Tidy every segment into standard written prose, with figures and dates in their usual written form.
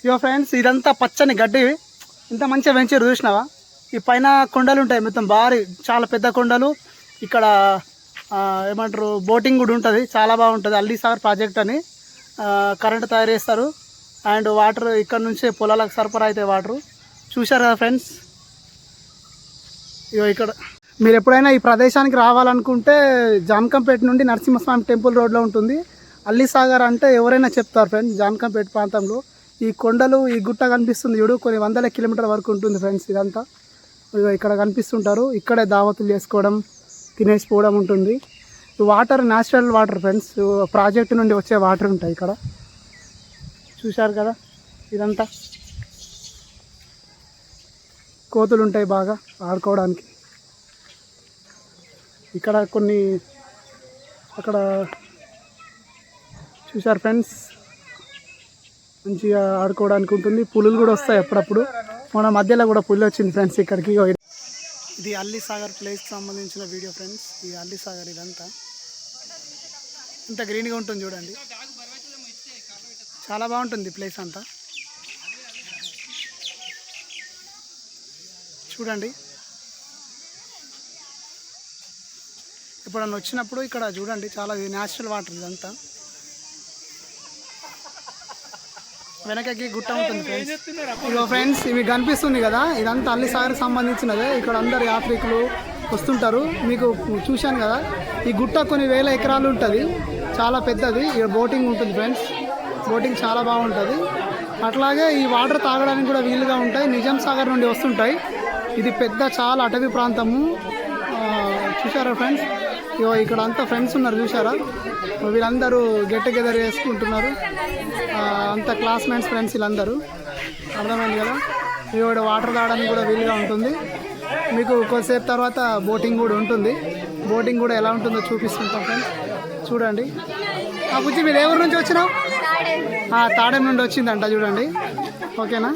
ఇగో friends ఇదంతా పచ్చని గడ్డి, ఇంత మంచిగా వెంచర్ చూసినావా? ఈ పైన కొండలు ఉంటాయి, మొత్తం భారీ చాలా పెద్ద కొండలు. ఇక్కడ ఏమంటారు బోటింగ్ కూడా ఉంటుంది, చాలా బాగుంటుంది. అల్లీసాగర్ ప్రాజెక్ట్ అని కరెంట్ తయారు చేస్తారు. అండ్ వాటర్ ఇక్కడ నుంచే పొలాలకు సరఫరా అవుతాయి వాటరు. చూశారు కదా ఫ్రెండ్స్. ఇగో ఇక్కడ మీరు ఎప్పుడైనా ఈ ప్రదేశానికి రావాలనుకుంటే జాన్కంపేట నుండి నరసింహస్వామి టెంపుల్ రోడ్లో ఉంటుంది. అల్లీసాగర్ అంటే ఎవరైనా చెప్తారు ఫ్రెండ్స్. జాన్కంపేట ప్రాంతంలో ఈ కొండలు, ఈ గుట్ట కనిపిస్తుంది చూడు, కొన్ని వందల కిలోమీటర్ల వరకు ఉంటుంది ఫ్రెండ్స్. ఇదంతా ఇక్కడ కనిపిస్తుంటారు. ఇక్కడే దావతులు చేసుకోవడం, తినేసిపోవడం ఉంటుంది. Water natural water friends, project నుండి వచ్చే వాటర్ ఉంటాయి ఇక్కడ. చూశారు కదా, ఇదంతా కోతులు ఉంటాయి బాగా ఆడుకోవడానికి. ఇక్కడ కొన్ని అక్కడ చూశారు ఫ్రెండ్స్, మంచిగా ఆడుకోవడానికి ఉంటుంది. పులులు కూడా వస్తాయి అప్పుడప్పుడు. మన మధ్యలో కూడా పులి వచ్చింది ఫ్రెండ్స్ ఇక్కడికి. ఇది అల్లీసాగర్ ప్లేస్కి సంబంధించిన వీడియో ఫ్రెండ్స్. ఈ అల్లీసాగర్ ఇదంతా ఇంత గ్రీన్గా ఉంటుంది చూడండి, చాలా బాగుంటుంది ప్లేస్ అంతా. చూడండి, ఎప్పుడన్నా వచ్చినప్పుడు ఇక్కడ చూడండి, చాలా న్యాచురల్ వాటర్ ఇదంతా. వెనకకి గుట్ట ఉంటుంది ఫ్రెండ్స్. ఇగో ఫ్రెండ్స్, ఇవి కనిపిస్తుంది కదా, ఇదంతా అల్లీసాగర్కి సంబంధించినదే. ఇక్కడ అందరు యాత్రికులు వస్తుంటారు. మీకు చూశాను కదా, ఈ గుట్ట కొన్ని వేల ఎకరాలు ఉంటుంది, చాలా పెద్దది. ఇక్కడ బోటింగ్ ఉంటుంది ఫ్రెండ్స్, బోటింగ్ చాలా బాగుంటుంది. అట్లాగే ఈ వాటర్ తాగడానికి కూడా వీలుగా ఉంటాయి. నిజాం సాగర్ నుండి వస్తుంటాయి. ఇది పెద్ద చాలా అటవీ ప్రాంతము. చూసారా ఫ్రెండ్స్? ఇగో ఇక్కడ అంతా ఫ్రెండ్స్ ఉన్నారు చూసారా, వీళ్ళందరూ గెట్ టుగెదర్ చేసుకుంటున్నారు. అంతా క్లాస్మేట్స్ ఫ్రెండ్స్ వీళ్ళందరూ. అర్థమైంది కదా. ఇక్కడ వాటర్ తాగడానికి కూడా వీలుగా ఉంటుంది. మీకు కొద్దిసేపు తర్వాత బోటింగ్ కూడా ఉంటుంది. బోటింగ్ కూడా ఎలా ఉంటుందో చూపిస్తుంటాం ఫ్రెండ్స్. చూడండి. బుజ్జి, మీరు ఏ ఊరు నుంచి వచ్చినావు? తాడేం నుండి వచ్చిందంట చూడండి. ఓకేనా?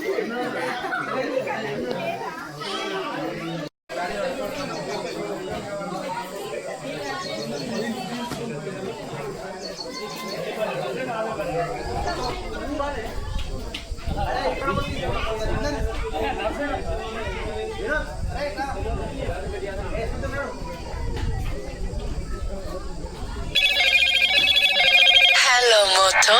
Hello, Moto.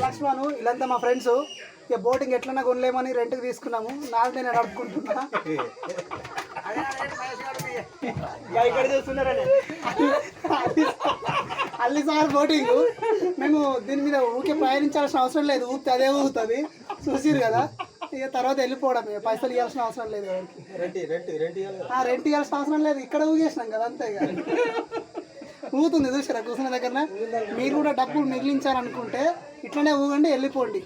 లక్ష్మణ్, వీళ్ళంతా మా ఫ్రెండ్స్. ఇక బోటింగ్ ఎట్లన్నా కొనలేమని రెంట్కి తీసుకున్నాము. నాకు నేను నడుపుకుంటున్నా. ఇక్కడ చూస్తున్నారని అల్లీసాగర్ బోటింగ్. మేము దీని మీద ఊకే ప్రయాణించాల్సిన అవసరం లేదు, ఊపితే అదే ఊగుతుంది. చూసిరు కదా. ఇక తర్వాత వెళ్ళిపోవడం, పైసలు ఇవ్వాల్సిన అవసరం లేదు. రెంట్ ఇవ్వాల్సిన అవసరం లేదు, ఇక్కడ ఊగేసినాం కదా అంతే. ఇక ఊగుతుంది చూసారా కూర్చున్న దగ్గర. మీరు కూడా డబ్బులు మిగిలించాలనుకుంటే ఇట్లనే ఊగండి, వెళ్ళిపోండి.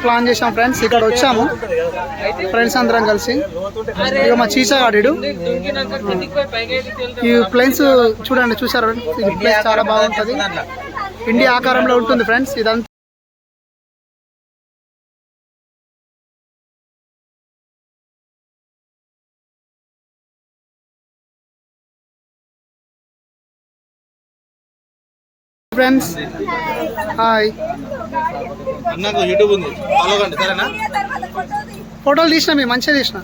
ప్లాన్ చేసాం ఫ్రెండ్స్. ఇక్కడ వచ్చాము ఫ్రెండ్స్ అందరం కలిసి. ఇక మా చీచగాడు ఈ ప్లేన్స్ చూడండి, చూసారు? ఈ ప్లేస్ చాలా బాగుంటుంది, ఇండియా ఆకారంలో ఉంటుంది ఫ్రెండ్స్. ఇదంతా ఫ్రెండ్స్. హాయ్, యూట్యూబ్ ఉంది, ఫాలో కండి సరేనా? ఫోటోలు తీసినా, మేము మంచిగా తీసిన.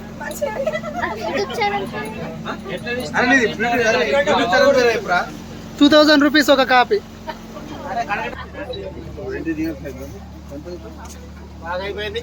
2000 రూపీస్ ఒక కాపీ. బాగా అయిపోయింది.